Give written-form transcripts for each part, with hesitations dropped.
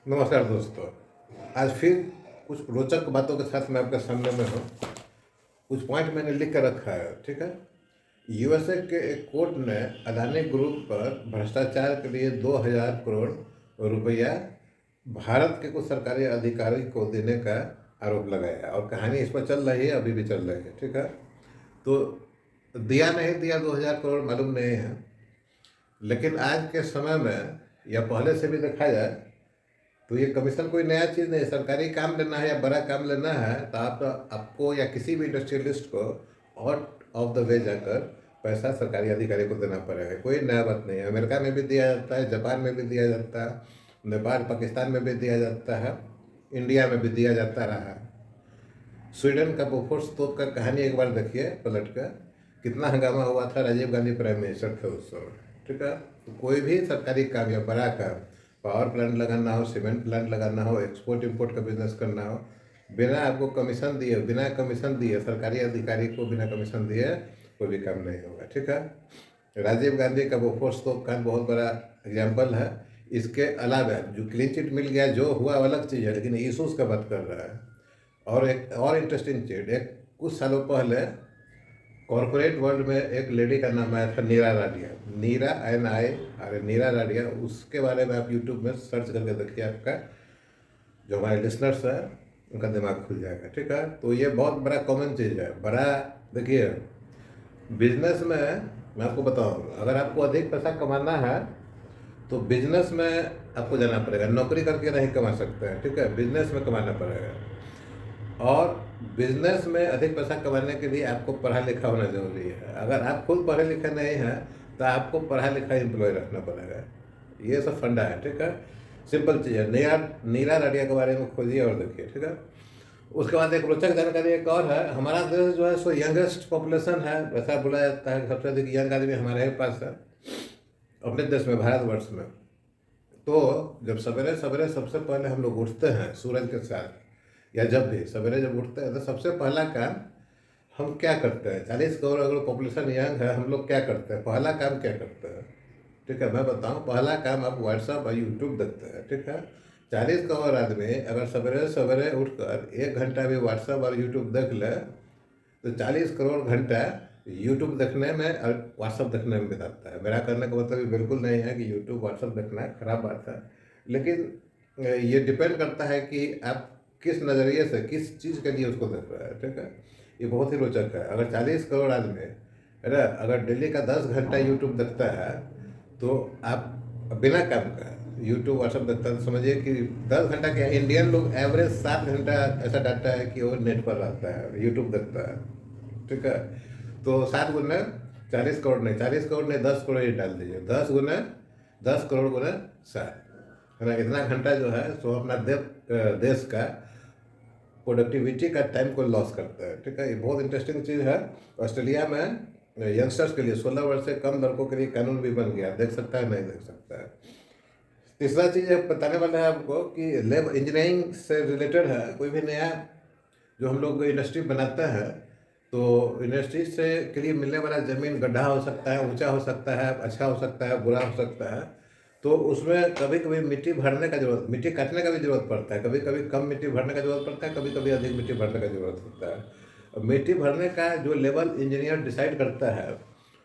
नमस्कार दोस्तों। आज फिर कुछ रोचक बातों के साथ मैं आपके सामने में हूँ। कुछ पॉइंट मैंने लिख कर रखा है, ठीक है। यूएसए के एक कोर्ट ने अदानी ग्रुप पर भ्रष्टाचार के लिए 2000 करोड़ रुपया भारत के कुछ सरकारी अधिकारी को देने का आरोप लगाया और कहानी इस पर चल रही है, अभी भी चल रही है, ठीक है। तो दिया नहीं दिया 2000 करोड़ मालूम नहीं है, लेकिन आज के समय में या पहले से भी देखा जाए तो ये कमीशन कोई नया चीज़ नहीं है। सरकारी काम लेना है या बड़ा काम लेना है तो आपको या किसी भी इंडस्ट्रियलिस्ट को आउट ऑफ द वे जाकर पैसा सरकारी अधिकारी को देना पड़ेगा। कोई नया बात नहीं है। अमेरिका में भी दिया जाता है, जापान में भी दिया जाता है, नेपाल पाकिस्तान में भी दिया जाता है, इंडिया में भी दिया जाता रहा है। स्वीडन का बोफोर्स तोप का कहानी एक बार देखिए पलट कर, कितना हंगामा हुआ था। राजीव गांधी प्राइम मिनिस्टर थे उस समय, ठीक है। तो कोई भी सरकारी काम या बड़ा काम, पावर प्लांट लगाना हो, सीमेंट प्लांट लगाना हो, एक्सपोर्ट इंपोर्ट का बिजनेस करना हो, बिना आपको कमीशन दिए, बिना कमीशन दिए सरकारी अधिकारी को बिना कमीशन दिए कोई भी काम नहीं होगा, ठीक है। राजीव गांधी का बोफोर्स तोप कांड बहुत बड़ा एग्जाम्पल है। इसके अलावा जो क्लीन चिट मिल गया, जो हुआ अलग चीज़ है, लेकिन इशूज़ का बात कर रहा है। और एक और इंटरेस्टिंग चीज, एक कुछ सालों पहले कॉरपोरेट वर्ल्ड में एक लेडी का नाम आया था, नीरा राडिया। नीरा NI, अरे नीरा राडिया, उसके बारे में आप यूट्यूब में सर्च करके देखिए। आपका जो हमारे लिसनर्स है उनका दिमाग खुल जाएगा, ठीक है। तो ये बहुत बड़ा कॉमन चीज़ है। बड़ा देखिए, बिजनेस में मैं आपको बताऊँ, अगर आपको अधिक पैसा कमाना है तो बिजनेस में आपको जाना पड़ेगा। नौकरी करके नहीं कमा सकते हैं, ठीक है। बिजनेस में कमाना पड़ेगा। और बिजनेस में अधिक पैसा कमाने के लिए आपको पढ़ा लिखा होना जरूरी है। अगर आप खुद पढ़े लिखे नहीं हैं तो आपको पढ़ा लिखा एम्प्लॉय रखना पड़ेगा। ये सब फंडा है, ठीक है। सिंपल चीज़ है। नीरा राडिया के बारे में खोजिए और देखिए, ठीक है। उसके बाद एक रोचक जानकारी एक और है। हमारा देश जो है सो यंगेस्ट पॉपुलेशन है, वैसा बोला जाता है। सबसे अधिक यंग आदमी हमारे ही पास है अपने देश में, भारतवर्ष में। तो जब सवेरे सवेरे सबसे पहले हम लोग उठते हैं सूरज के साथ, या जब भी सवेरे जब उठते हैं तो सबसे पहला काम हम क्या करते हैं? 40 करोड़ अगर पॉपुलेशन यंग है, हम लोग क्या करते हैं? पहला काम क्या करते हैं, ठीक है। मैं बताऊं, पहला काम आप व्हाट्सअप और यूट्यूब देखते हैं, ठीक है। 40 करोड़ आदमी अगर सवेरे सवेरे उठकर 1 घंटा भी व्हाट्सअप और यूट्यूब देख ले तो 40 करोड़ घंटा यूट्यूब देखने में और व्हाट्सअप देखने में बिताता है। मेरा करने का मतलब ये बिल्कुल नहीं है कि यूट्यूब व्हाट्सअप देखना खराब बात है, लेकिन ये डिपेंड करता है कि आप किस नज़रिए से, किस चीज़ के लिए उसको देख रहे हैं, ठीक है। ये बहुत ही रोचक है। अगर 40 करोड़ आदमी है ना, अगर डेली का 10 घंटा यूट्यूब देखता है तो आप बिना काम का यूट्यूब व्हाट्सअप देखता है तो समझिए कि 10 घंटा क्या, इंडियन लोग एवरेज 7 घंटा ऐसा डाटा है कि वो नेट पर रहता है, यूट्यूब देखता है, ठीक है। तो 7 गुना 40 करोड़ नहीं, 40 करोड़ नहीं, 10 करोड़ ही डाल दीजिए। 10 करोड़ गुना 7 है ना। इतना घंटा जो है सो अपना देश का प्रोडक्टिविटी का टाइम को लॉस करता है, ठीक है। ये बहुत इंटरेस्टिंग चीज़ है। ऑस्ट्रेलिया में यंगस्टर्स के लिए 16 वर्ष से कम लड़कों के लिए कानून भी बन गया। देख सकता है, नहीं देख सकता है। तीसरा चीज़ बताने वाला है आपको कि लैब इंजीनियरिंग से रिलेटेड है। कोई भी नया जो हम लोग इंडस्ट्री बनाते हैं तो इंडस्ट्री से के लिए मिलने वाला ज़मीन गड्ढा हो सकता है, ऊंचा हो सकता है, अच्छा हो सकता है, बुरा हो सकता है। तो उसमें कभी कभी मिट्टी भरने का जरूरत, मिट्टी काटने का भी जरूरत पड़ता है। कभी कभी कम मिट्टी भरने का जरूरत पड़ता है, कभी कभी अधिक मिट्टी भरने का जरूरत होता है। और मिट्टी भरने का जो लेवल इंजीनियर डिसाइड करता है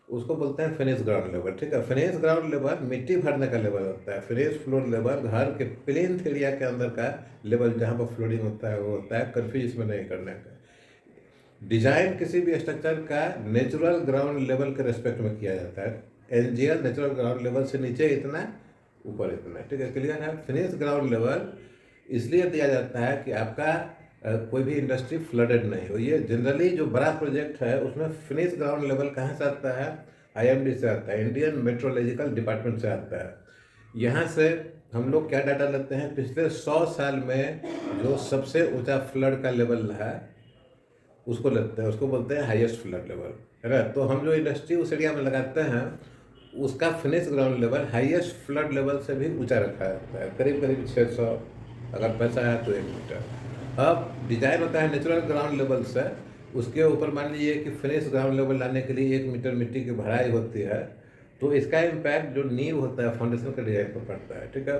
उसको बोलते हैं फिनिश ग्राउंड लेवल, ठीक है। फिनिश ग्राउंड लेवल मिट्टी भरने का लेवल होता है। फिनिश फ्लोर लेवल घर के प्लेन एरिया के अंदर का लेवल, जहाँ पर फ्लोरिंग होता है वो होता है। कन्फ्यूज इसमें नहीं करने का। डिजाइन किसी भी स्ट्रक्चर का नेचुरल ग्राउंड लेवल के रेस्पेक्ट में किया जाता है। NGL नेचुरल ग्राउंड लेवल से नीचे इतना, ऊपर इतना, ठीक है। क्लियर है। फिनिश ग्राउंड लेवल इसलिए दिया जाता है कि आपका कोई भी इंडस्ट्री फ्लडेड नहीं हो। ये जनरली जो बड़ा प्रोजेक्ट है उसमें फिनिश ग्राउंड लेवल कहाँ से आता है? IMD से आता है, इंडियन मेट्रोलॉजिकल डिपार्टमेंट से आता है। यहाँ से हम लोग क्या डाटा लेते हैं? पिछले 100 साल में जो सबसे ऊंचा फ्लड का लेवल है उसको लेते हैं, उसको बोलते हैं हाईएस्ट फ्लड लेवल, है ना। तो हम जो इंडस्ट्री उस एरिया में लगाते हैं उसका finish ground level highest flood level से भी ऊंचा रखा जाता है, करीब करीब 600 अगर पैसा है तो 1 मीटर। अब डिजाइन होता है नेचुरल ग्राउंड लेवल से, उसके ऊपर मान लीजिए कि फिनिश ग्राउंड लेवल लाने के लिए 1 मीटर मिट्टी की भराई होती है। तो इसका इम्पैक्ट जो नींव होता है फाउंडेशन के डिजाइन पर पड़ता है, ठीक है।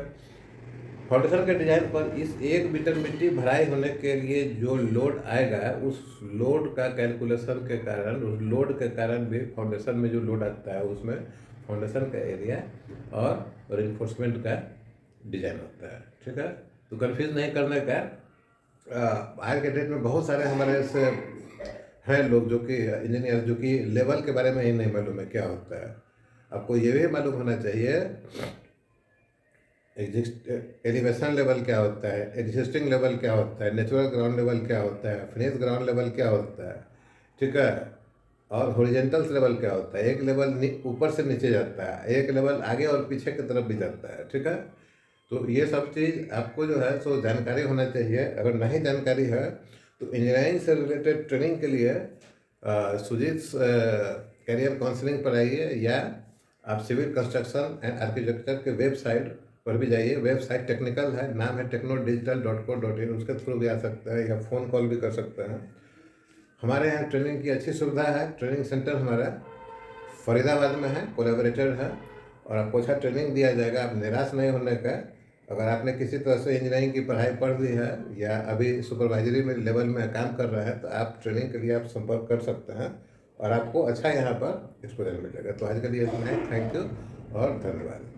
फाउंडेशन के डिजाइन पर इस 1 मीटर मिट्टी भराई होने के लिए जो लोड आएगा, उस लोड का कैलकुलेशन के कारण, उस लोड के कारण भी फाउंडेशन में जो लोड आता है उसमें फाउंडेशन का एरिया और रिइंफोर्समेंट का डिजाइन होता है। ठीक है, तो कन्फ्यूज नहीं करने का। आज के डेट में बहुत सारे हमारे ऐसे हैं लोग जो कि इंजीनियर, जो कि लेवल के बारे में ही नहीं मालूम है क्या होता है। आपको ये भी मालूम होना चाहिए एलिवेशन लेवल क्या होता है, एग्जिस्टिंग लेवल क्या होता है, नेचुरल ग्राउंड लेवल क्या होता है, फिनिश ग्राउंड लेवल क्या होता है। ठीक है, और हॉरिजॉन्टल लेवल क्या होता है। एक लेवल ऊपर से नीचे जाता है, एक लेवल आगे और पीछे की तरफ भी जाता है। ठीक है, तो ये सब चीज़ आपको जो है सो जानकारी होना चाहिए। अगर नहीं जानकारी है तो इंजीनियरिंग से रिलेटेड ट्रेनिंग के लिए सुजीत करियर काउंसलिंग पर आइए, या आप सिविल कंस्ट्रक्शन एंड आर्किटेक्चर के वेबसाइट पर भी जाइए। वेबसाइट टेक्निकल है, नाम है technodigital.co.in, उसके थ्रू भी आ सकता है, या फ़ोन कॉल भी कर सकते हैं। हमारे यहाँ ट्रेनिंग की अच्छी सुविधा है। ट्रेनिंग सेंटर हमारा फरीदाबाद में है, कोलैबोरेटर है, और आपको अच्छा ट्रेनिंग दिया जाएगा। आप निराश नहीं होने का। अगर आपने किसी तरह से इंजीनियरिंग की पढ़ाई पढ़ ली है या अभी सुपरवाइजरी में लेवल में काम कर रहे हैं, तो आप ट्रेनिंग के लिए आप संपर्क कर सकते हैं और आपको अच्छा यहाँ पर एक्सपोजर मिलेगा। तो आज के लिए इतना ही। थैंक यू और धन्यवाद।